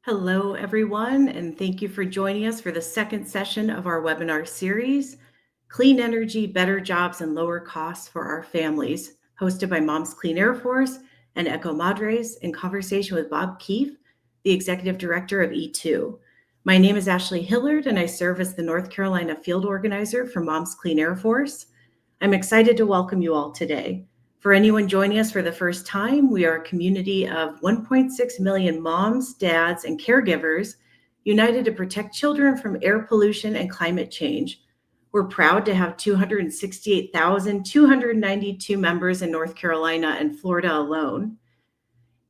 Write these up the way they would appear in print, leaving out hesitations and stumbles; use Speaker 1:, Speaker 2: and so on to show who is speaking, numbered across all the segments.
Speaker 1: Hello, everyone, and thank you for joining us for the second session of our webinar series, Clean Energy, Better Jobs, and Lower Costs for Our Families, hosted by Moms Clean Air Force and Eco Madres in conversation with Bob Keefe, the Executive Director of E2. My name is Ashley Hillard, and I serve as the North Carolina Field Organizer for Moms Clean Air Force. I'm excited to welcome you all today. For anyone joining us for the first time, we are a community of 1.6 million moms, dads, and caregivers united to protect children from air pollution and climate change. We're proud to have 268,292 members in North Carolina and Florida alone.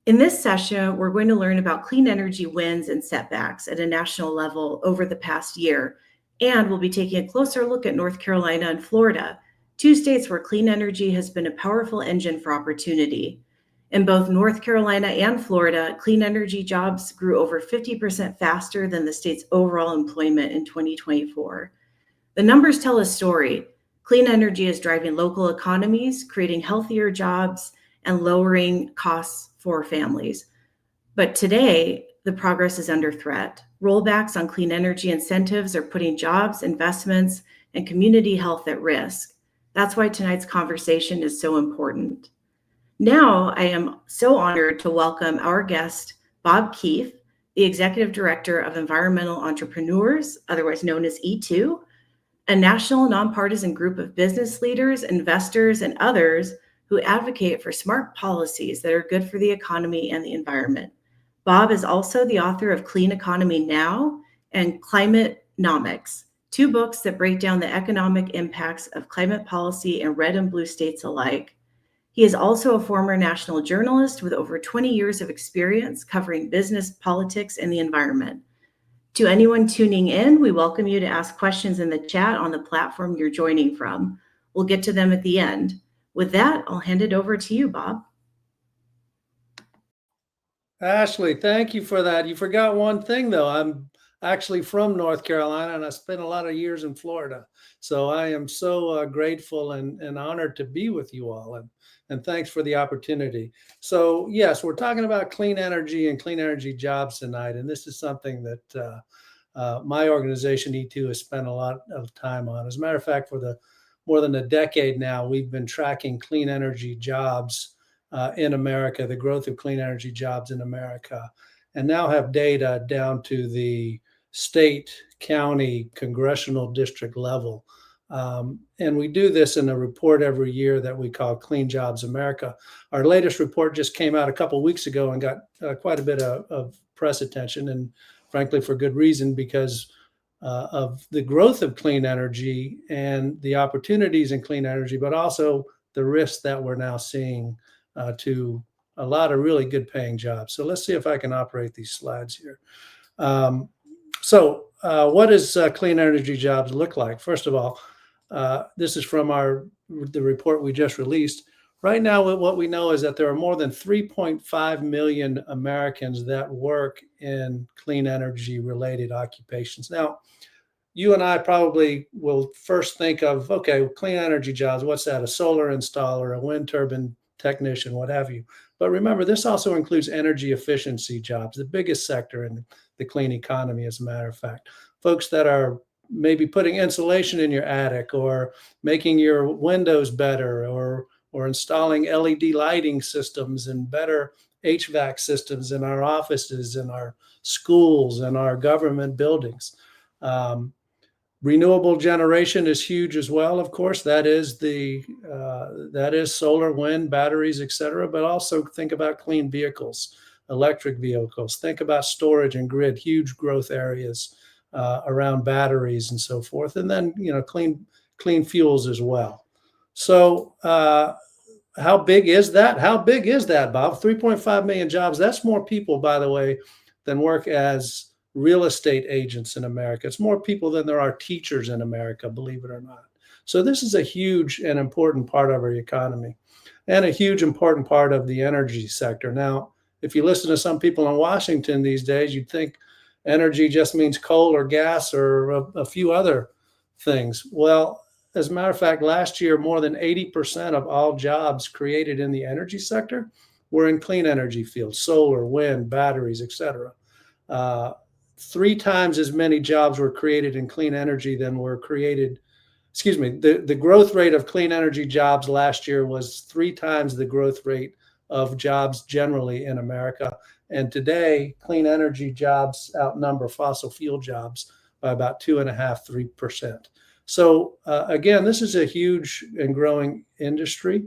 Speaker 1: In this session, we're going to learn about clean energy wins and setbacks at a national level over the past year, and we'll be taking a closer look at North Carolina and Florida, two states where clean energy has been a powerful engine for opportunity. In both North Carolina and Florida, clean energy jobs grew over 50% faster than the state's overall employment in 2024. The numbers tell a story. Clean energy is driving local economies, creating healthier jobs, and lowering costs for families. But today, the progress is under threat. Rollbacks on clean energy incentives are putting jobs, investments, and community health at risk. That's why tonight's conversation is so important. Now, I am so honored to welcome our guest, Bob Keefe, the Executive Director of Environmental Entrepreneurs, otherwise known as E2, a national nonpartisan group of business leaders, investors, and others who advocate for smart policies that are good for the economy and the environment. Bob is also the author of Clean Economy Now and Climatenomics, two books that break down the economic impacts of climate policy in red and blue states alike. He is also a former national journalist with over 20 years of experience covering business, politics, and the environment. To anyone tuning in, we welcome you to ask questions in the chat on the platform you're joining from. We'll get to them at the end. With that, I'll hand it over to you, Bob.
Speaker 2: Ashley, thank you for that. You forgot one thing, though. I'm actually from North Carolina, and I spent a lot of years in Florida. So I am so grateful and honored to be with you all. And thanks for the opportunity. So, yes, we're talking about clean energy and clean energy jobs tonight. And this is something that my organization, E2, has spent a lot of time on. As a matter of fact, for more than a decade now, we've been tracking clean energy jobs in America, the growth of clean energy jobs in America, and now have data down to the state, county, congressional district level. And we do this in a report every year that we call Clean Jobs America. Our latest report just came out a couple of weeks ago and got quite a bit of press attention, and frankly, for good reason, because of the growth of clean energy and the opportunities in clean energy, but also the risks that we're now seeing to a lot of really good paying jobs. So let's see if I can operate these slides here. What does clean energy jobs look like? First of all, this is from the report we just released. Right now, what we know is that there are more than 3.5 million Americans that work in clean energy related occupations. Now, you and I probably will first think of, okay, clean energy jobs, what's that? A solar installer, a wind turbine technician, what have you. But remember, this also includes energy efficiency jobs, the biggest sector in the clean economy, as a matter of fact. Folks that are maybe putting insulation in your attic, or making your windows better, or installing LED lighting systems and better HVAC systems in our offices, in our schools, and our government buildings. Renewable generation is huge as well. Of course, that is solar, wind, batteries, et cetera. But also think about clean vehicles, electric vehicles. Think about storage and grid, huge growth areas around batteries and so forth. And then clean fuels as well. So how big is that? How big is that, Bob? 3.5 million jobs. That's more people, by the way, than work as real estate agents in America. It's more people than there are teachers in America, believe it or not. So this is a huge and important part of our economy, and a huge important part of the energy sector. Now, if you listen to some people in Washington these days, you'd think energy just means coal or gas or a few other things. Well, as a matter of fact, last year, more than 80% of all jobs created in the energy sector were in clean energy fields, solar, wind, batteries, et cetera. Uh, 3 times as many jobs were created in clean energy than were created. Excuse me, the growth rate of clean energy jobs last year was 3 times the growth rate of jobs generally in America. And today, clean energy jobs outnumber fossil fuel jobs by about 2.5, 3%. So again, this is a huge and growing industry.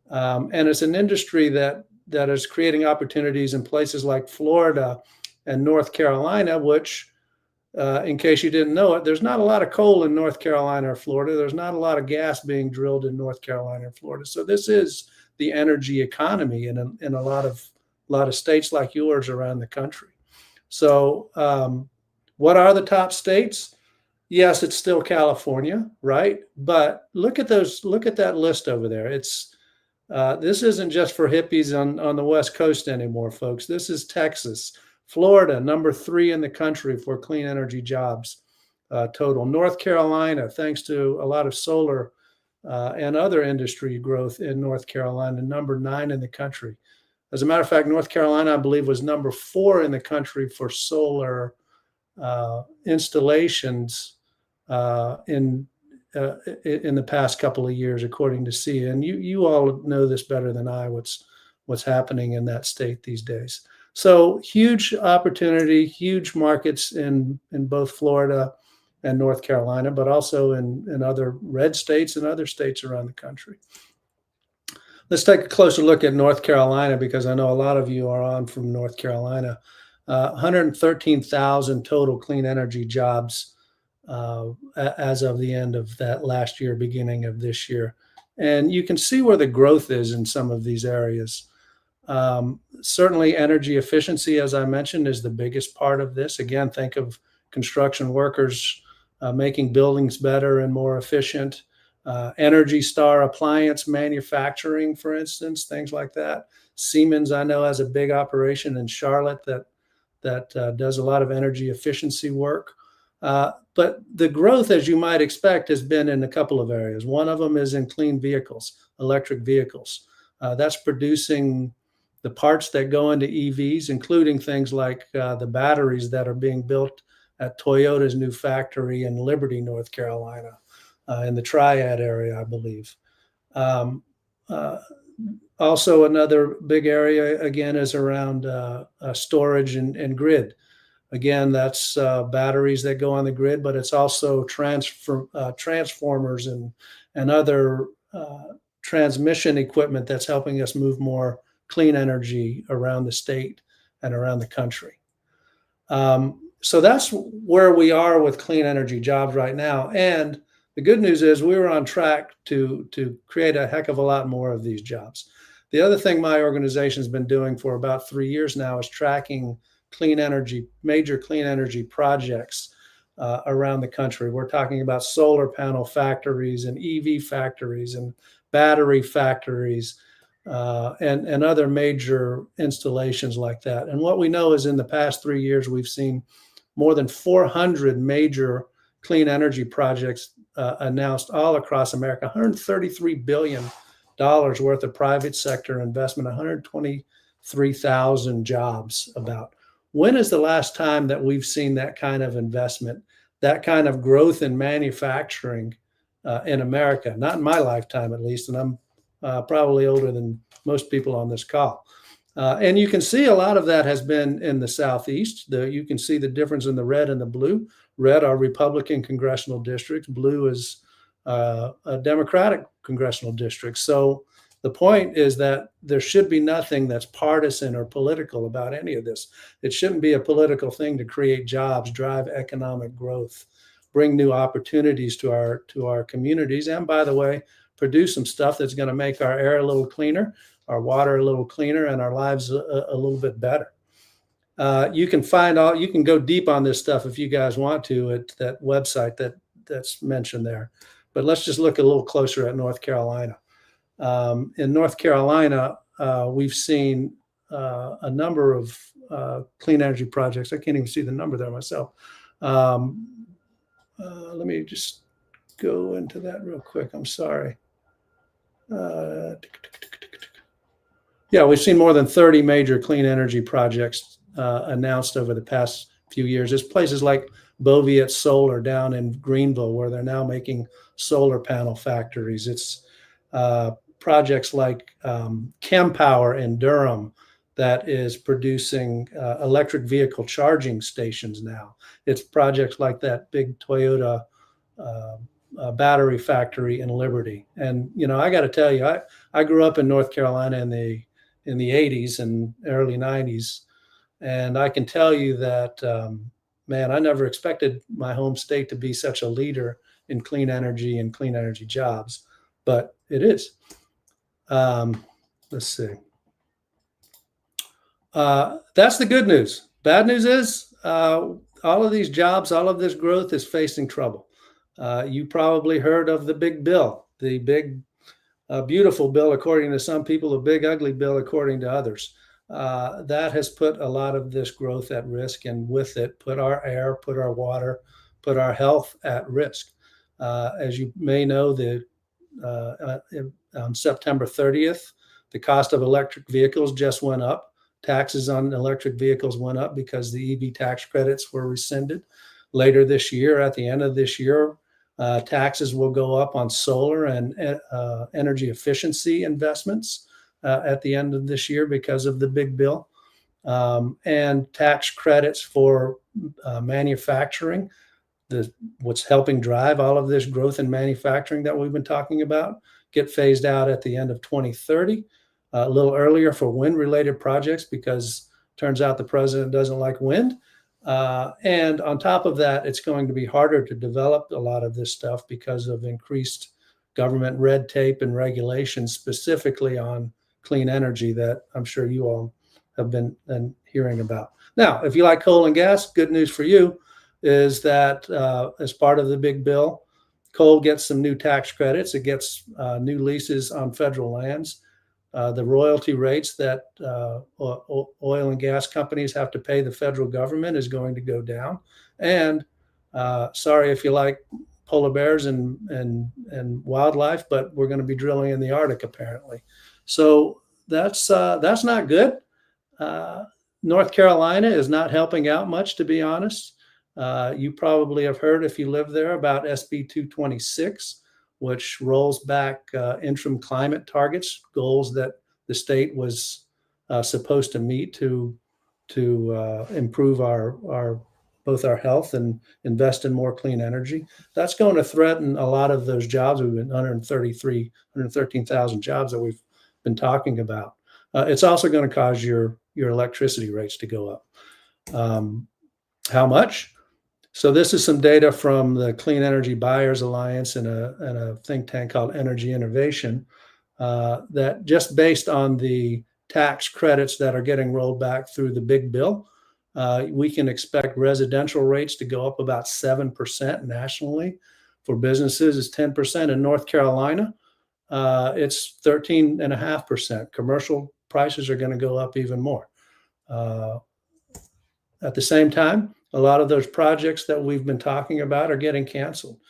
Speaker 2: And it's an industry that is creating opportunities in places like Florida and North Carolina, which in case you didn't know it, there's not a lot of coal in North Carolina or Florida. There's not a lot of gas being drilled in North Carolina and Florida. So this is the energy economy in a lot of states like yours around the country. So what are the top states? Yes, it's still California, right? But look at that list over there. This isn't just for hippies on the West Coast anymore, folks. This is Texas, Florida, number 3 in the country for clean energy jobs total. North Carolina, thanks to a lot of solar and other industry growth in North Carolina, number 9 in the country. As a matter of fact, North Carolina, I believe, was number 4 in the country for solar installations in the past couple of years, according to SEIA. And you all know this better than I, what's happening in that state these days. So huge opportunity, huge markets in both Florida and North Carolina, but also in other red states and other states around the country. Let's take a closer look at North Carolina, because I know a lot of you are on from North Carolina. 113,000 total clean energy jobs as of the end of that last year, beginning of this year. And you can see where the growth is in some of these areas. Certainly energy efficiency, as I mentioned, is the biggest part of this. Again, think of construction workers making buildings better and more efficient. Energy Star appliance manufacturing, for instance, things like that. Siemens, I know, has a big operation in Charlotte that does a lot of energy efficiency work. But the growth, as you might expect, has been in a couple of areas. One of them is in clean vehicles, electric vehicles. That's producing the parts that go into EVs, including things like the batteries that are being built at Toyota's new factory in Liberty, North Carolina, in the Triad area, I believe. Also, another big area, again, is around storage and grid. Again, that's batteries that go on the grid, but it's also transformers and other transmission equipment that's helping us move more clean energy around the state and around the country. So that's where we are with clean energy jobs right now. And the good news is we were on track to create a heck of a lot more of these jobs. The other thing my organization has been doing for about 3 years now is tracking major clean energy projects around the country. We're talking about solar panel factories and EV factories and battery factories and other major installations like that. And what we know is in the past 3 years, we've seen more than 400 major clean energy projects announced all across America, $133 billion worth of private sector investment, 123,000 jobs about. When is the last time that we've seen that kind of investment, that kind of growth in manufacturing in America? Not in my lifetime, at least, and I'm probably older than most people on this call. And you can see a lot of that has been in the Southeast. You can see the difference in the red and the blue. Red are Republican congressional districts. Blue is a Democratic congressional district. So the point is that there should be nothing that's partisan or political about any of this. It shouldn't be a political thing to create jobs, drive economic growth, bring new opportunities to our communities, and, by the way, produce some stuff that's going to make our air a little cleaner, our water a little cleaner, and our lives a little bit better. You can go deep on this stuff if you guys want to at that website that's mentioned there. But let's just look a little closer at North Carolina. In North Carolina, we've seen a number of clean energy projects. I can't even see the number there myself. Let me just go into that real quick. I'm sorry. Yeah, we've seen more than 30 major clean energy projects announced over the past few years. There's places like Boviet Solar down in Greenville where they're now making solar panel factories. It's projects like ChemPower in Durham that is producing electric vehicle charging stations now. It's projects like that big Toyota battery factory in Liberty. And I got to tell you, I grew up in North Carolina in the 80s and early 90s, and I can tell you that man, I never expected my home state to be such a leader in clean energy and clean energy jobs, but it is. Let's see. That's the good news. Bad news is all of these jobs, all of this growth is facing trouble. You probably heard of the big bill, the big, beautiful bill, according to some people, a big, ugly bill, according to others. That has put a lot of this growth at risk, and with it, put our air, put our water, put our health at risk. As you may know, on September 30th, the cost of electric vehicles just went up. Taxes on electric vehicles went up because the EV tax credits were rescinded. Later this year, at the end of this year, taxes will go up on solar and energy efficiency investments at the end of this year because of the big bill. And tax credits for manufacturing, what's helping drive all of this growth in manufacturing that we've been talking about, get phased out at the end of 2030. A little earlier for wind-related projects because turns out the president doesn't like wind. And on top of that, it's going to be harder to develop a lot of this stuff because of increased government red tape and regulations, specifically on clean energy that I'm sure you all have been hearing about. Now, if you like coal and gas, good news for you is that as part of the big bill, coal gets some new tax credits. It gets new leases on federal lands. The royalty rates that oil and gas companies have to pay the federal government is going to go down. And sorry if you like polar bears and wildlife, but we're going to be drilling in the Arctic apparently. So that's not good. North Carolina is not helping out much, to be honest. You probably have heard, if you live there, about SB 226, which rolls back interim climate targets, goals that the state was supposed to meet to improve both our health and invest in more clean energy. That's going to threaten a lot of those jobs. We've been 113,000 jobs that we've been talking about. It's also going to cause your electricity rates to go up. How much? So this is some data from the Clean Energy Buyers Alliance and a think tank called Energy Innovation that just based on the tax credits that are getting rolled back through the big bill, we can expect residential rates to go up about 7% nationally. For businesses, it's 10%. In North Carolina, it's 13.5%. Commercial prices are going to go up even more. At the same time, a lot of those projects that we've been talking about are getting canceled.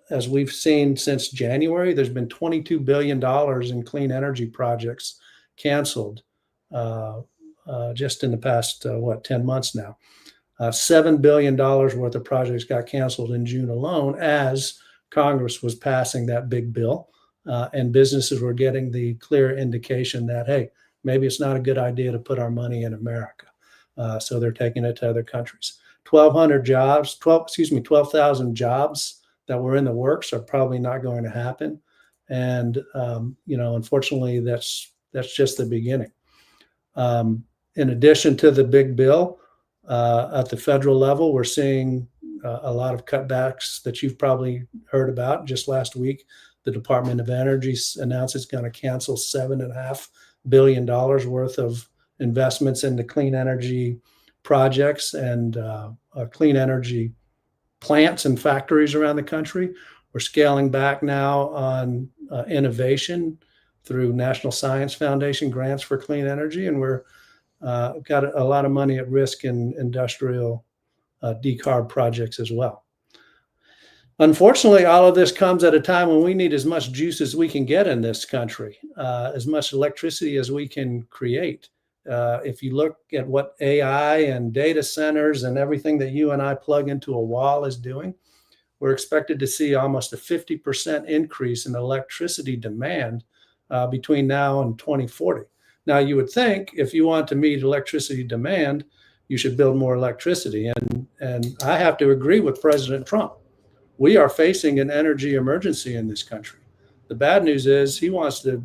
Speaker 2: As we've seen since January, there's been $22 billion in clean energy projects canceled just in the past, 10 months now. $7 billion worth of projects got canceled in June alone as Congress was passing that big bill, and businesses were getting the clear indication that, hey, maybe it's not a good idea to put our money in America. So they're taking it to other countries. 12,000 jobs that were in the works are probably not going to happen. And, unfortunately, that's just the beginning. In addition to the big bill, at the federal level, we're seeing a lot of cutbacks that you've probably heard about. Just last week, the Department of Energy announced it's going to cancel $7.5 billion worth of investments into clean energy projects and clean energy plants and factories around the country. We're scaling back now on innovation through National Science Foundation grants for clean energy, and we're got a lot of money at risk in industrial decarb projects as well. Unfortunately, all of this comes at a time when we need as much juice as we can get in this country, as much electricity as we can create. If you look at what AI and data centers and everything that you and I plug into a wall is doing, we're expected to see almost a 50% increase in electricity demand between now and 2040. Now, you would think if you want to meet electricity demand, you should build more electricity. And I have to agree with President Trump. We are facing an energy emergency in this country. The bad news is he wants to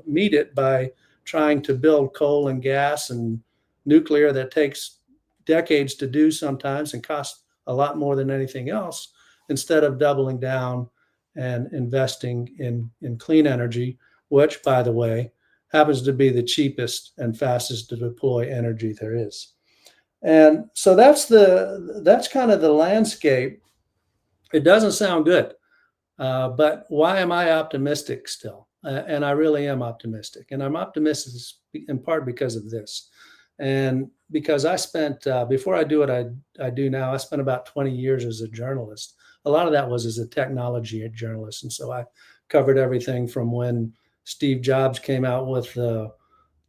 Speaker 2: meet it by trying to build coal and gas and nuclear that takes decades to do sometimes and costs a lot more than anything else, instead of doubling down and investing in clean energy, which, by the way, happens to be the cheapest and fastest to deploy energy there is. And so that's kind of the landscape. It doesn't sound good, but why am I optimistic still? And I really am optimistic. And I'm optimistic in part because of this. And because I spent, before I do what I do now, I spent about 20 years as a journalist. A lot of that was as a technology journalist. And so I covered everything from when Steve Jobs came out with the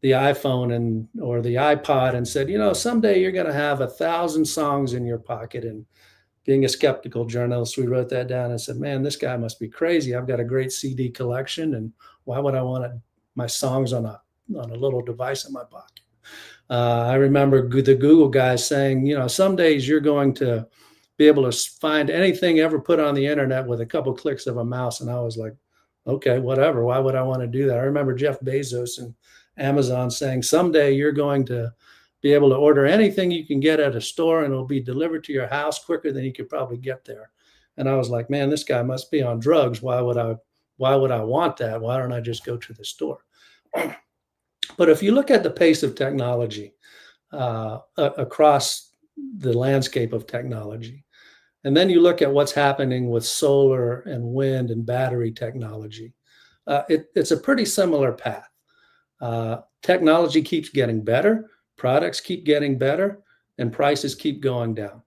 Speaker 2: iPhone or the iPod and said, someday you're going to have 1,000 songs in your pocket. And being a skeptical journalist, we wrote that down and said, man, this guy must be crazy. I've got a great CD collection, and why would I want my songs on a little device in my pocket? I remember the Google guys saying, some days you're going to be able to find anything ever put on the internet with a couple clicks of a mouse. And I was like, okay, whatever. Why would I want to do that? I remember Jeff Bezos and Amazon saying, someday you're going to be able to order anything you can get at a store and it'll be delivered to your house quicker than you could probably get there. And I was like, man, this guy must be on drugs. Why would I want that? Why don't I just go to the store? But if you look at the pace of technology across the landscape of technology, and then you look at what's happening with solar and wind and battery technology, it's a pretty similar path. Technology keeps getting better, products keep getting better, and prices keep going down.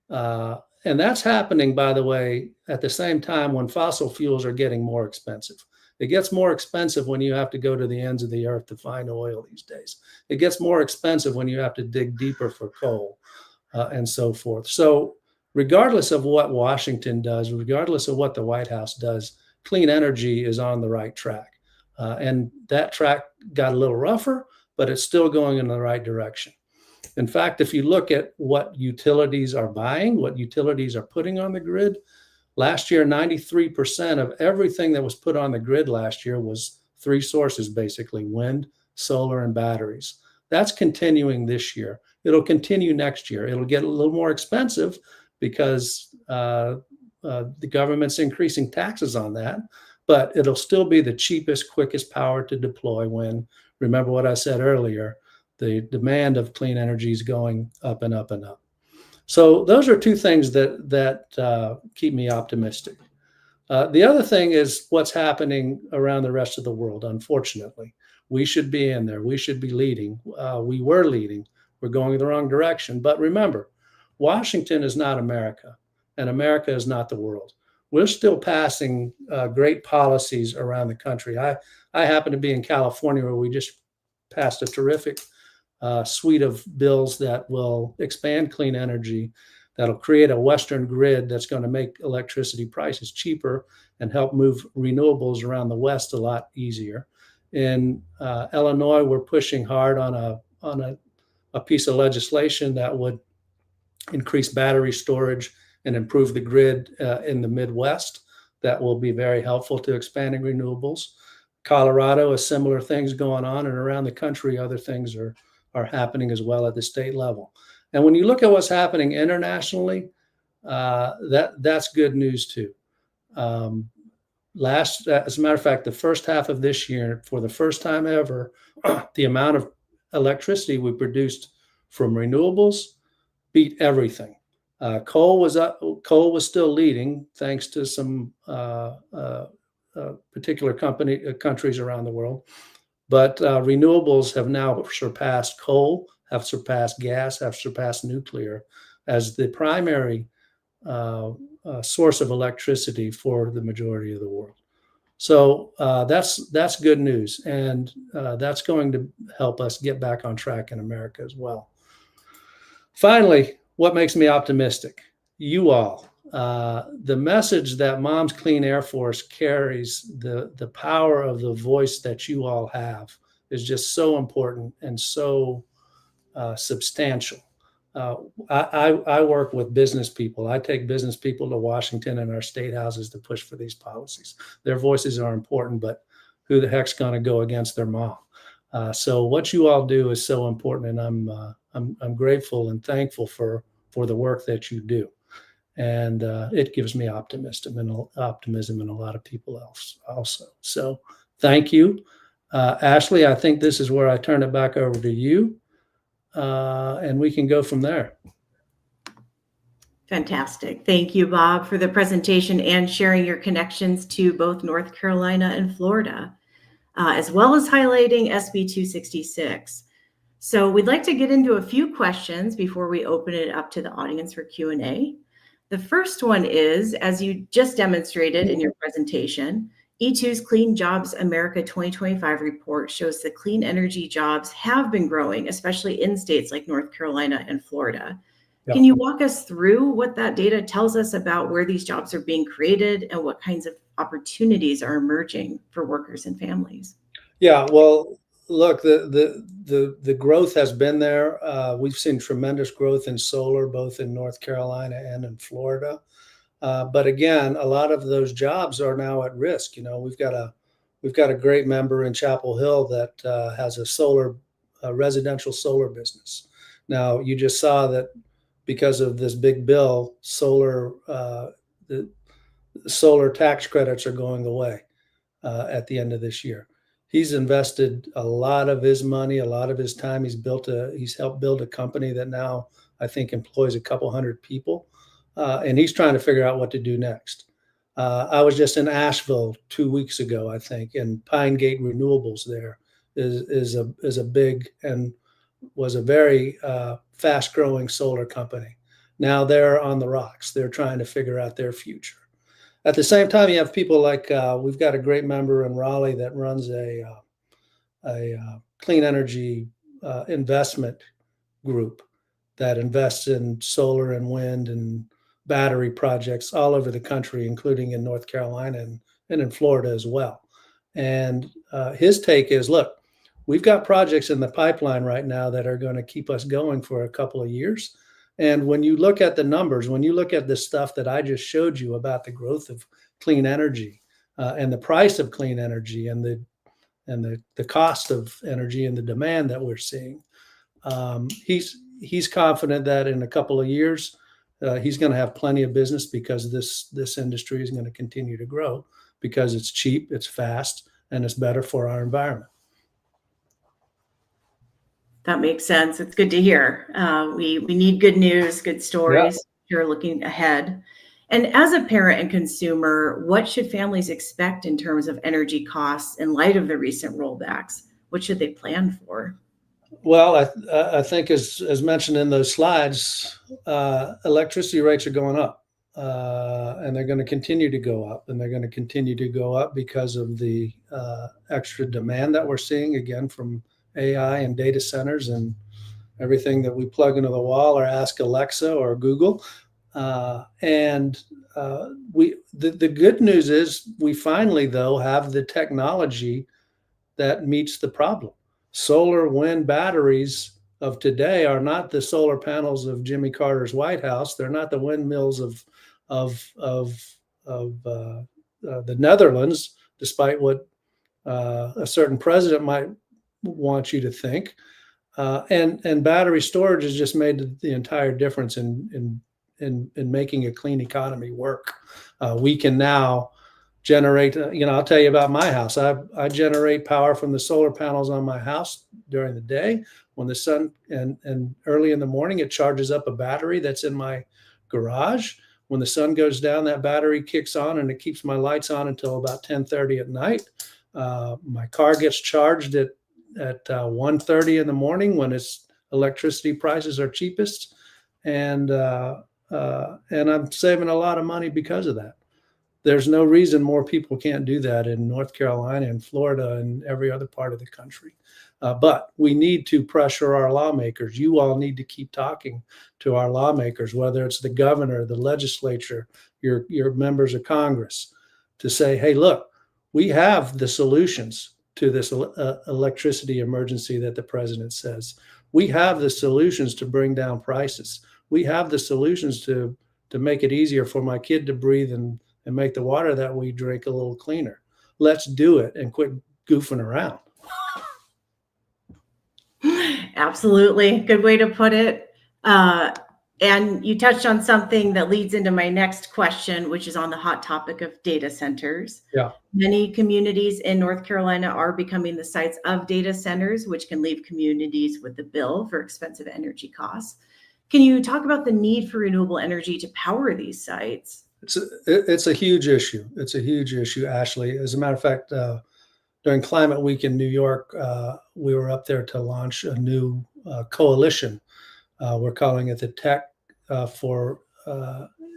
Speaker 2: And that's happening, by the way, at the same time when fossil fuels are getting more expensive. It gets more expensive when you have to go to the ends of the earth to find oil these days. It gets more expensive when you have to dig deeper for coal and so forth. So regardless of what Washington does, regardless of what the White House does, clean energy is on the right track. And that track got a little rougher, but it's still going in the right direction. In fact, if you look at what utilities are buying, what utilities are putting on the grid, last year, 93% of everything that was put on the grid last year was three sources, basically: wind, solar, and batteries. That's continuing this year. It'll continue next year. It'll get a little more expensive because the government's increasing taxes on that, but it'll still be the cheapest, quickest power to deploy when, remember what I said earlier, the demand of clean energy is going up and up and up. So those are two things that keep me optimistic. The other thing is what's happening around the rest of the world. Unfortunately, we should be in there. We should be leading. We were leading. We're going in the wrong direction. But remember, Washington is not America, and America is not the world. We're still passing great policies around the country. I happen to be in California, where we just passed a terrific suite of bills that will expand clean energy, that'll create a Western grid that's going to make electricity prices cheaper and help move renewables around the West a lot easier. In Illinois, we're pushing hard on a piece of legislation that would increase battery storage and improve the grid in the Midwest. That will be very helpful to expanding renewables. Colorado has similar things going on, and around the country, other things are happening as well at the state level. And when you look at what's happening internationally, that's good news too. As a matter of fact, the first half of this year, for the first time ever, the amount of electricity we produced from renewables beat everything. Coal was still leading, thanks to some particular countries around the world. But renewables have now surpassed coal, have surpassed gas, have surpassed nuclear as the primary source of electricity for the majority of the world. So that's good news, and that's going to help us get back on track in America as well. Finally, what makes me optimistic? You all. The message that Mom's Clean Air Force carries, the power of the voice that you all have, is just so important and so substantial. I work with business people. I take business people to Washington and our state houses to push for these policies. Their voices are important, but who the heck's going to go against their mom? So what you all do is so important, and I'm grateful and thankful for the work that you do, and it gives me optimism in a lot of people else also. So thank you, Ashley. I think this is where I turn it back over to you. And we can go from there.
Speaker 1: Fantastic. Thank you, Bob, for the presentation and sharing your connections to both North Carolina and Florida, as well as highlighting SB 266. So we'd like to get into a few questions before we open it up to the audience for Q&A. The first one is, as you just demonstrated in your presentation, E2's Clean Jobs America 2025 report shows that clean energy jobs have been growing, especially in states like North Carolina and Florida. Yep. Can you walk us through what that data tells us about where these jobs are being created and what kinds of opportunities are emerging for workers and families?
Speaker 2: Yeah, well, look, the growth has been there. We've seen tremendous growth in solar, both in North Carolina and in Florida. But again, a lot of those jobs are now at risk. You know, we've got a great member in Chapel Hill that has a residential solar business. Now, you just saw that because of this big bill, the solar tax credits are going away at the end of this year. He's invested a lot of his money, a lot of his time. He's helped build a company that now I think employs a couple hundred people. And he's trying to figure out what to do next. I was just in Asheville 2 weeks ago, I think, and Pine Gate Renewables there is a big and was a very fast-growing solar company. Now they're on the rocks. They're trying to figure out their future. At the same time, you have people like we've got a great member in Raleigh that runs a clean energy investment group that invests in solar and wind and battery projects all over the country, including in North Carolina and in Florida as well. And his take is, look, we've got projects in the pipeline right now that are going to keep us going for a couple of years. And when you look at the numbers, when you look at the stuff that I just showed you about the growth of clean energy and the price of clean energy and the cost of energy and the demand that we're seeing, he's confident that in a couple of years, he's going to have plenty of business because this industry is going to continue to grow because it's cheap, it's fast, and it's better for our environment.
Speaker 1: That makes sense. It's good to hear. We need good news, good stories. Yeah. You're looking ahead. And as a parent and consumer, what should families expect in terms of energy costs in light of the recent rollbacks? What should they plan for?
Speaker 2: Well, I think as mentioned in those slides, electricity rates are going up, and they're going to continue to go up, and they're going to continue to go up because of the extra demand that we're seeing, again, from AI and data centers and everything that we plug into the wall or ask Alexa or Google. The good news is we finally, though, have the technology that meets the problem. Solar wind batteries of today are not the solar panels of Jimmy Carter's White House. They're not the windmills of the Netherlands, despite what a certain president might want you to think. And battery storage has just made the entire difference in making a clean economy work. We can now generate, I'll tell you about my house. I generate power from the solar panels on my house during the day. When the sun and early in the morning, it charges up a battery that's in my garage. When the sun goes down, that battery kicks on and it keeps my lights on until about 10:30 at night. My car gets charged at 1:30 in the morning when its electricity prices are cheapest. And I'm saving a lot of money because of that. there's no reason more people can't do that in North Carolina and Florida and every other part of the country. But we need to pressure our lawmakers. You all need to keep talking to our lawmakers, whether it's the governor, the legislature, your members of Congress, to say, hey, look, we have the solutions to this electricity emergency that the president says. We have the solutions to bring down prices. We have the solutions to make it easier for my kid to breathe and make the water that we drink a little cleaner. Let's do it and quit goofing around.
Speaker 1: Absolutely. Good way to put it. And you touched on something that leads into my next question, which is on the hot topic of data centers.
Speaker 2: Yeah.
Speaker 1: Many communities in North Carolina are becoming the sites of data centers, which can leave communities with the bill for expensive energy costs. Can you talk about the need for renewable energy to power these sites?
Speaker 2: It's a huge issue. It's a huge issue, Ashley. As a matter of fact, during Climate Week in New York, we were up there to launch a new coalition. We're calling it the Tech for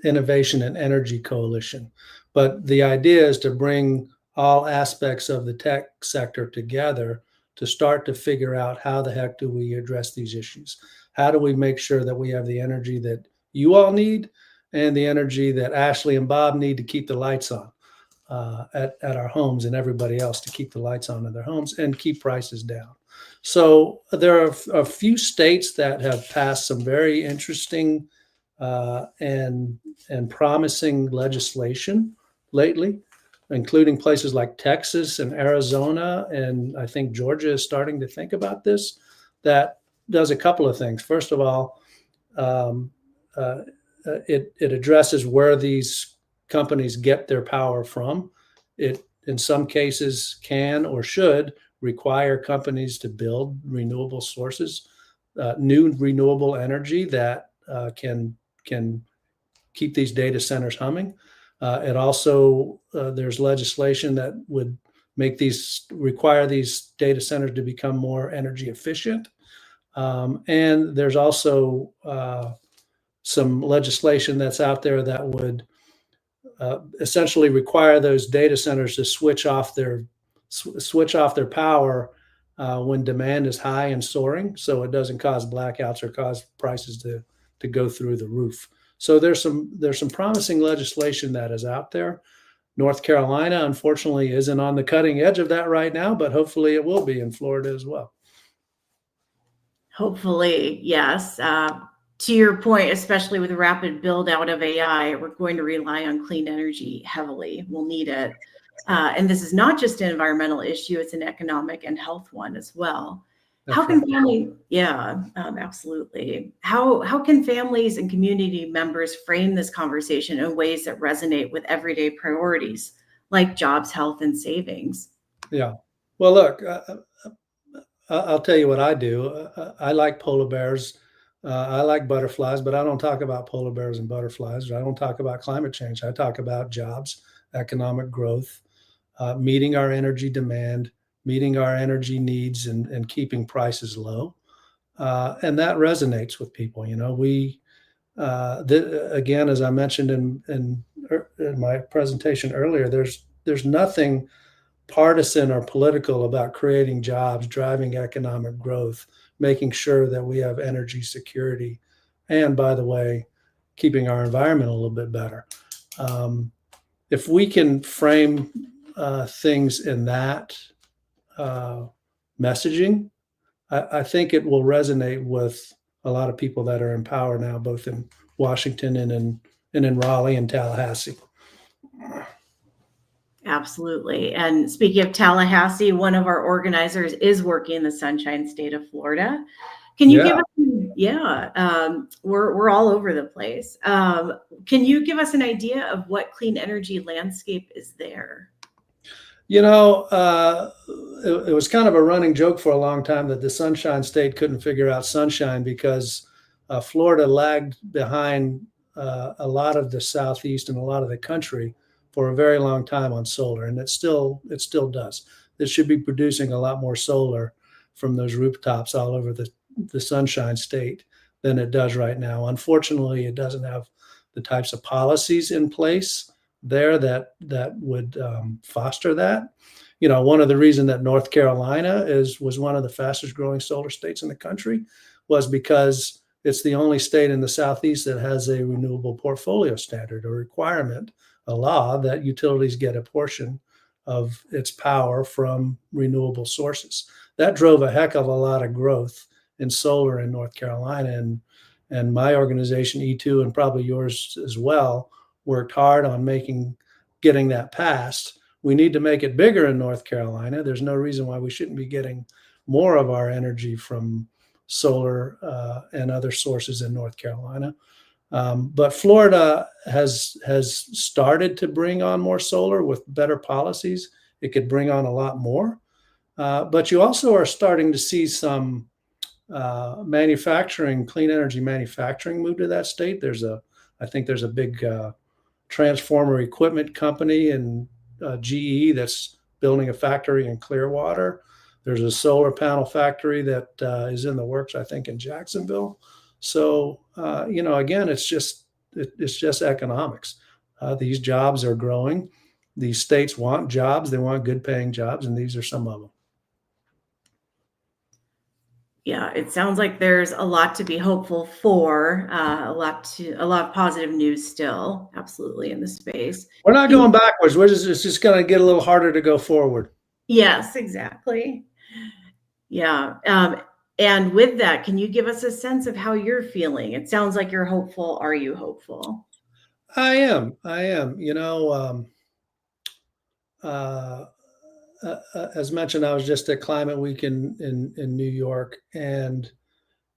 Speaker 2: Innovation and Energy Coalition. But the idea is to bring all aspects of the tech sector together to start to figure out how the heck do we address these issues? How do we make sure that we have the energy that you all need and the energy that Ashley and Bob need to keep the lights on at our homes, and everybody else to keep the lights on in their homes and keep prices down? So there are a few states that have passed some very interesting and promising legislation lately, including places like Texas and Arizona, and I think Georgia is starting to think about this. That does a couple of things. First of all, it addresses where these companies get their power from. It, in some cases, can or should require companies to build renewable sources, new renewable energy that can keep these data centers humming. It also, there's legislation that would require these data centers to become more energy efficient. And there's also some legislation that's out there that would essentially require those data centers to switch off their power when demand is high and soaring, so it doesn't cause blackouts or cause prices to go through the roof. So there's some promising legislation that is out there. North Carolina, unfortunately, isn't on the cutting edge of that right now, but hopefully it will be in Florida as well.
Speaker 1: Hopefully, yes. To your point, especially with the rapid build out of AI, we're going to rely on clean energy heavily. We'll need it. And this is not just an environmental issue, it's an economic and health one as well. How can families, absolutely. How can families and community members frame this conversation in ways that resonate with everyday priorities like jobs, health, and savings?
Speaker 2: Yeah. Well, look, I'll tell you what I do. I like polar bears. I like butterflies, but I don't talk about polar bears and butterflies. I don't talk about climate change. I talk about jobs, economic growth, meeting our energy demand, meeting our energy needs, and keeping prices low. And that resonates with people. You know, again, as I mentioned in my presentation earlier, there's nothing partisan or political about creating jobs, driving economic growth, making sure that we have energy security, and, by the way, keeping our environment a little bit better. If we can frame things in that messaging, I think it will resonate with a lot of people that are in power now, both in Washington and in Raleigh and Tallahassee.
Speaker 1: Absolutely. And speaking of Tallahassee, one of our organizers is working in the Sunshine State of Florida. Can you give us, we're all over the place. Can you give us an idea of what clean energy landscape is there?
Speaker 2: You know, it was kind of a running joke for a long time that the Sunshine State couldn't figure out sunshine because Florida lagged behind a lot of the Southeast and a lot of the country for a very long time on solar, and it still does. It should be producing a lot more solar from those rooftops all over the Sunshine State than it does right now. Unfortunately, it doesn't have the types of policies in place there that would foster that. One of the reasons that North Carolina was one of the fastest growing solar states in the country was because it's the only state in the Southeast that has a renewable portfolio standard, a requirement, a law that utilities get a portion of its power from renewable sources. That drove a heck of a lot of growth in solar in North Carolina, and my organization E2 and probably yours as well worked hard on getting that passed. We need to make it bigger in North Carolina. There's no reason why we shouldn't be getting more of our energy from solar and other sources in North Carolina. But Florida has started to bring on more solar with better policies. It could bring on a lot more. But you also are starting to see some clean energy manufacturing move to that state. I think there's a big transformer equipment company in GE that's building a factory in Clearwater. There's a solar panel factory that is in the works, I think, in Jacksonville. So, again, it's just economics. These jobs are growing. These states want jobs. They want good paying jobs, and these are some of them.
Speaker 1: Yeah, it sounds like there's a lot to be hopeful for, a lot of positive news still, absolutely, in the space.
Speaker 2: We're not going backwards. It's just going to get a little harder to go forward.
Speaker 1: Yes, exactly. Yeah. And with that, can you give us a sense of how you're feeling? It sounds like you're hopeful. Are you hopeful?
Speaker 2: I am. As mentioned, I was just at Climate Week in New York, and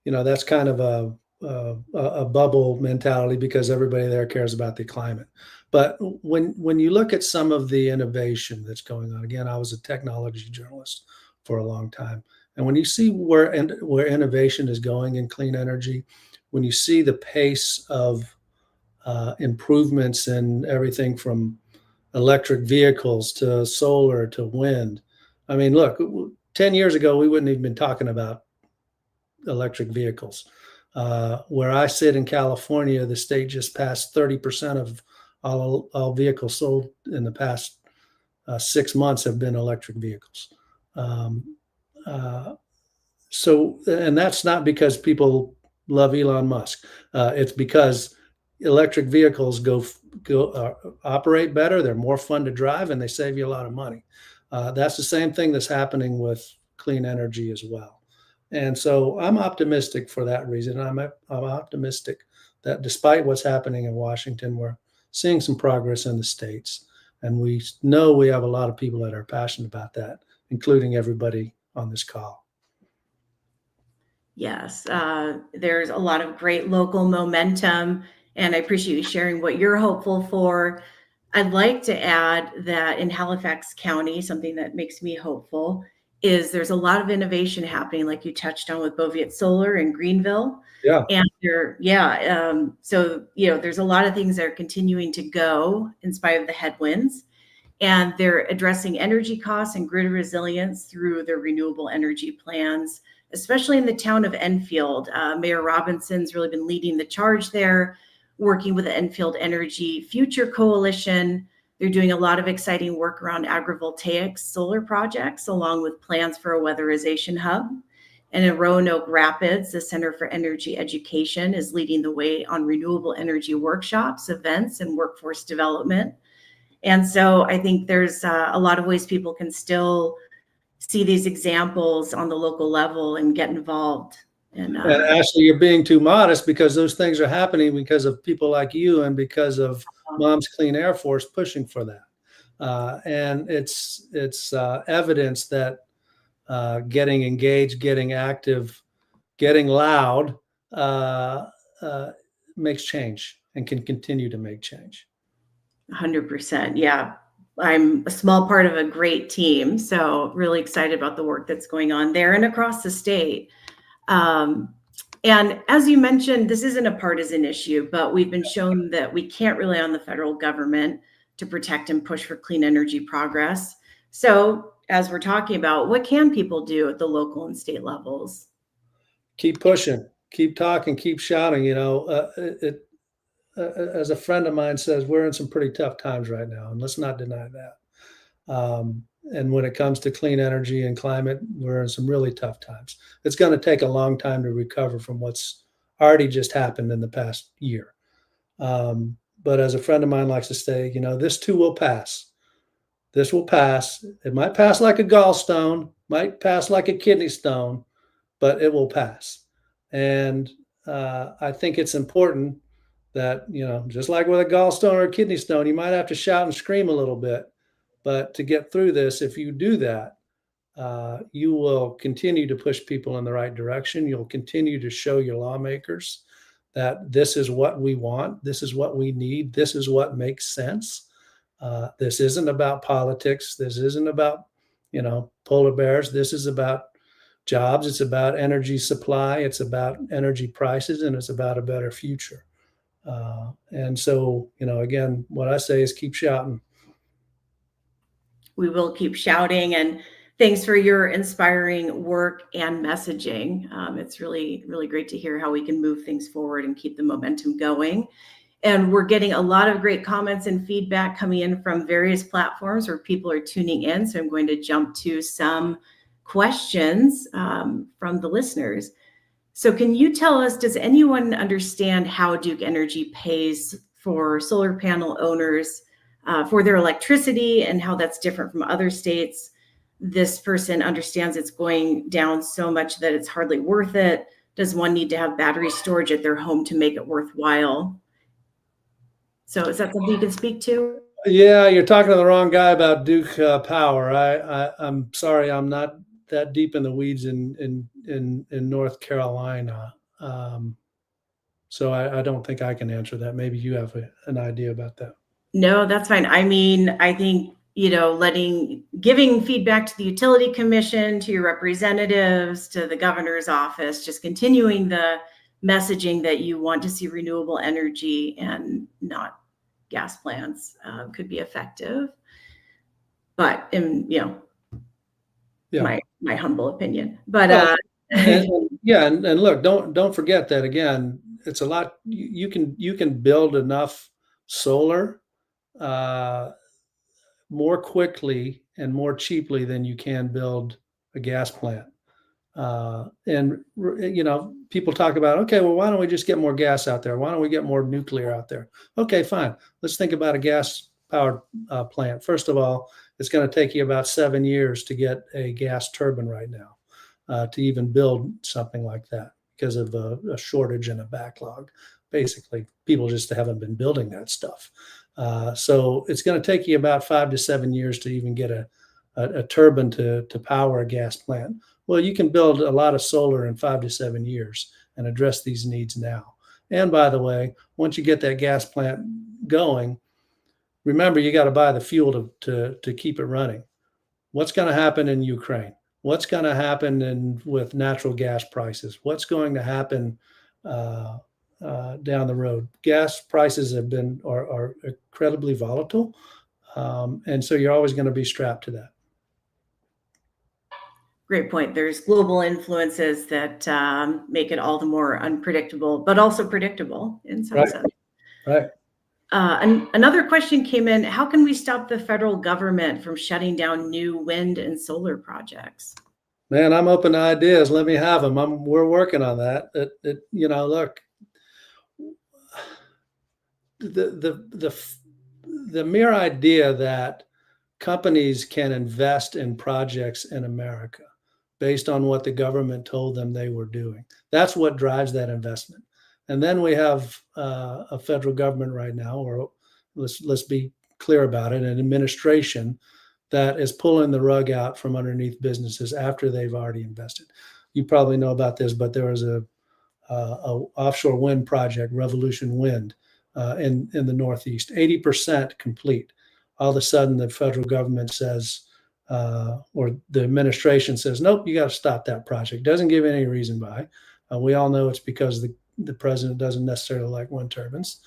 Speaker 2: that's kind of a bubble mentality because everybody there cares about the climate. But when you look at some of the innovation that's going on, again, I was a technology journalist for a long time, and when you see where innovation is going in clean energy, when you see the pace of improvements in everything from electric vehicles to solar to wind. I mean, look, 10 years ago, we wouldn't even been talking about electric vehicles. Where I sit in California, the state just passed 30% of all vehicles sold in the past 6 months have been electric vehicles. And that's not because people love Elon Musk. It's because electric vehicles operate better. They're more fun to drive, and they save you a lot of money. That's the same thing that's happening with clean energy as well. And so I'm optimistic for that reason. I'm optimistic that despite what's happening in Washington, we're seeing some progress in the states. And we know we have a lot of people that are passionate about that, including everybody on this call.
Speaker 1: Yes, there's a lot of great local momentum, and I appreciate you sharing what you're hopeful for. I'd like to add that in Halifax County, something that makes me hopeful is there's a lot of innovation happening, like you touched on with Boviet Solar in Greenville.
Speaker 2: Yeah.
Speaker 1: And so there's a lot of things that are continuing to go in spite of the headwinds, and they're addressing energy costs and grid resilience through their renewable energy plans, especially in the town of Enfield. Mayor Robinson's really been leading the charge there, working with the Enfield Energy Future Coalition. They're doing a lot of exciting work around agrivoltaic solar projects, along with plans for a weatherization hub. And in Roanoke Rapids, the Center for Energy Education is leading the way on renewable energy workshops, events, and workforce development. And so I think there's a lot of ways people can still see these examples on the local level and get involved. And
Speaker 2: Ashley, you're being too modest because those things are happening because of people like you and because of Mom's Clean Air Force pushing for that. And it's evidence that getting engaged, getting active, getting loud makes change and can continue to make change.
Speaker 1: 100%. Yeah. I'm a small part of a great team, so really excited about the work that's going on there and across the state. And as you mentioned, this isn't a partisan issue, but we've been shown that we can't rely on the federal government to protect and push for clean energy progress. So as we're talking about, what can people do at the local and state levels?
Speaker 2: Keep pushing, keep talking, keep shouting. as a friend of mine says, we're in some pretty tough times right now, and let's not deny that. And when it comes to clean energy and climate, we're in some really tough times. It's going to take a long time to recover from what's already just happened in the past year. But as a friend of mine likes to say, this too will pass. This will pass. It might pass like a gallstone, might pass like a kidney stone, but it will pass. And I think it's important that, just like with a gallstone or a kidney stone, you might have to shout and scream a little bit. But to get through this, if you do that, you will continue to push people in the right direction. You'll continue to show your lawmakers that this is what we want. This is what we need. This is what makes sense. This isn't about politics. This isn't about, polar bears. This is about jobs. It's about energy supply. It's about energy prices, and it's about a better future. And so, again, what I say is keep shouting.
Speaker 1: We will keep shouting, and thanks for your inspiring work and messaging. It's really, really great to hear how we can move things forward and keep the momentum going. And we're getting a lot of great comments and feedback coming in from various platforms where people are tuning in. So I'm going to jump to some questions from the listeners. So can you tell us, does anyone understand how Duke Energy pays for solar panel owners for their electricity and how that's different from other states? This person understands it's going down so much that it's hardly worth it. Does one need to have battery storage at their home to make it worthwhile? So is that something you can speak to?
Speaker 2: Yeah, you're talking to the wrong guy about Duke Power. I'm sorry, I'm not that deep in the weeds in North Carolina. So I don't think I can answer that. Maybe you have an idea about that.
Speaker 1: No, that's fine. I mean, I think, giving feedback to the utility commission, to your representatives, to the governor's office, just continuing the messaging that you want to see renewable energy and not gas plants could be effective. But my humble opinion. But
Speaker 2: and look, don't forget that again. It's a lot. You can build enough solar more quickly and more cheaply than you can build a gas plant. And people talk about, okay, well, why don't we just get more gas out there? Why don't we get more nuclear out there? Okay, fine. Let's think about a gas powered plant. First of all, it's going to take you about 7 years to get a gas turbine right now to even build something like that because of a shortage and a backlog. Basically, people just haven't been building that stuff. So it's going to take you about 5 to 7 years to even get a turbine to power a gas plant. Well, you can build a lot of solar in 5 to 7 years and address these needs now. And by the way, once you get that gas plant going, remember, you got to buy the fuel to keep it running. What's going to happen in Ukraine? What's going to happen with natural gas prices? What's going to happen down the road? Gas prices are incredibly volatile. And so you're always going to be strapped to that.
Speaker 1: Great point. There's global influences that make it all the more unpredictable, but also predictable in some sense.
Speaker 2: Right.
Speaker 1: Another question came in. How can we stop the federal government from shutting down new wind and solar projects?
Speaker 2: Man, I'm open to ideas. Let me have them. We're working on that. Look, the mere idea that companies can invest in projects in America based on what the government told them they were doing. That's what drives that investment. And then we have a federal government right now, or let's be clear about it, an administration that is pulling the rug out from underneath businesses after they've already invested. You probably know about this, but there was a offshore wind project, Revolution Wind, in the Northeast, 80% complete. All of a sudden, the federal government says, or the administration says, nope, you got to stop that project. Doesn't give any reason why. We all know it's because the president doesn't necessarily like wind turbines.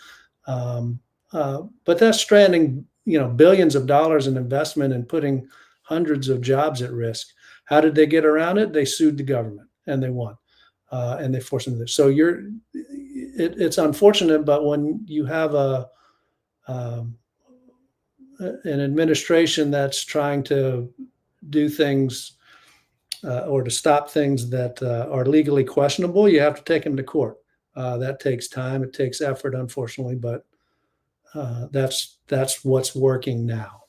Speaker 2: But that's stranding, billions of dollars in investment and putting hundreds of jobs at risk. How did they get around it? They sued the government and they won. and they force them to. So it's unfortunate, but when you have an administration that's trying to do things or to stop things that are legally questionable, you have to take them to court. That takes time. It takes effort, unfortunately, but that's what's working now.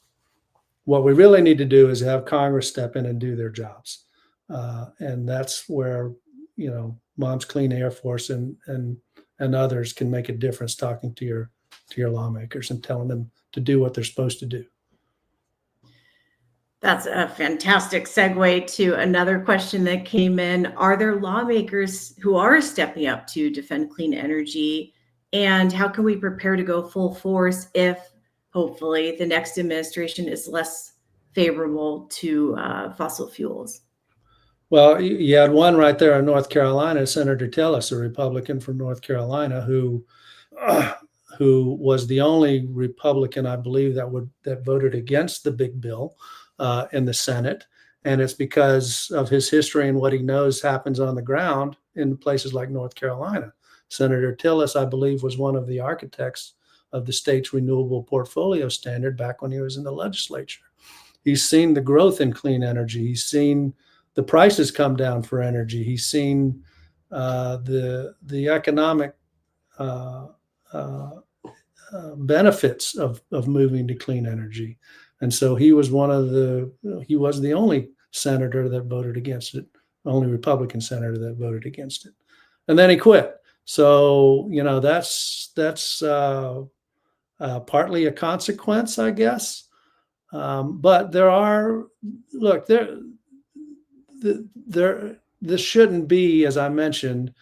Speaker 2: What we really need to do is have Congress step in and do their jobs. And that's where, Mom's Clean Air Force and others can make a difference, talking to your lawmakers and telling them to do what they're supposed to do.
Speaker 1: That's a fantastic segue to another question that came in. Are there lawmakers who are stepping up to defend clean energy? And how can we prepare to go full force if, hopefully, the next administration is less favorable to fossil fuels?
Speaker 2: Well, you had one right there in North Carolina, Senator Tillis, a Republican from North Carolina, who was the only Republican, I believe, that voted against the big bill in the Senate. And it's because of his history and what he knows happens on the ground in places like North Carolina. Senator Tillis, I believe, was one of the architects of the state's renewable portfolio standard back when he was in the legislature. He's seen the growth in clean energy. He's seen the prices come down for energy. He's seen the economic benefits of moving to clean energy. And so he was he was the only senator that voted against it, only Republican senator that voted against it. And then he quit. So, that's partly a consequence, I guess. But this shouldn't be, as I mentioned,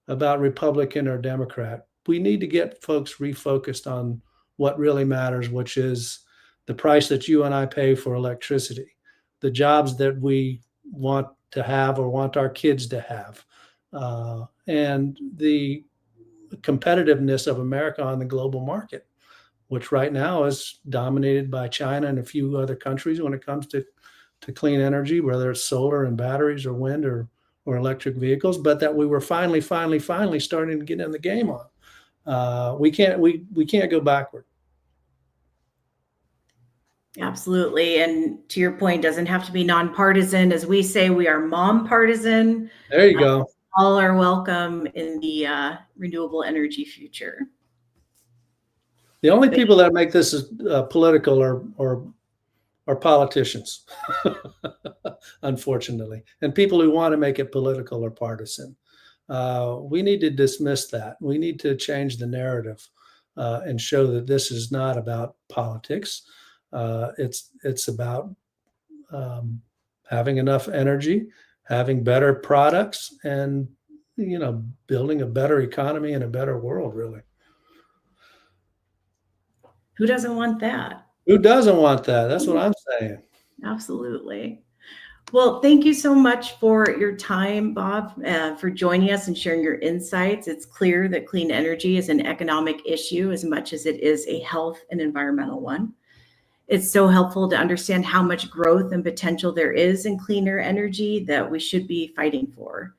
Speaker 2: about Republican or Democrat. We need to get folks refocused on what really matters, which is the price that you and I pay for electricity, the jobs that we want to have or want our kids to have, and the competitiveness of America on the global market, which right now is dominated by China and a few other countries when it comes to clean energy, whether it's solar and batteries or wind or electric vehicles, but that we were finally starting to get in the game on. We can't go backward.
Speaker 1: Absolutely. And to your point, doesn't have to be nonpartisan. As we say, we are mom partisan.
Speaker 2: There you go.
Speaker 1: All are welcome in the renewable energy future.
Speaker 2: The only people that make this political are politicians, unfortunately, and people who want to make it political or partisan. We need to dismiss that. We need to change the narrative and show that this is not about politics. It's about having enough energy, having better products, and building a better economy and a better world, really.
Speaker 1: Who doesn't want that?
Speaker 2: Who doesn't want that? That's what I'm saying.
Speaker 1: Absolutely. Well, thank you so much for your time, Bob, for joining us and sharing your insights. It's clear that clean energy is an economic issue as much as it is a health and environmental one. It's so helpful to understand how much growth and potential there is in cleaner energy that we should be fighting for.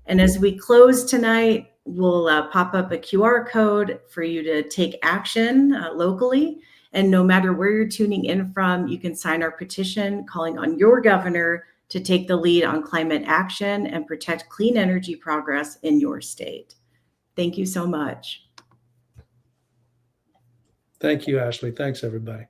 Speaker 1: And as we close tonight, we'll pop up a QR code for you to take action locally. And no matter where you're tuning in from, you can sign our petition calling on your governor to take the lead on climate action and protect clean energy progress in your state. Thank you so much.
Speaker 2: Thank you, Ashley. Thanks, everybody.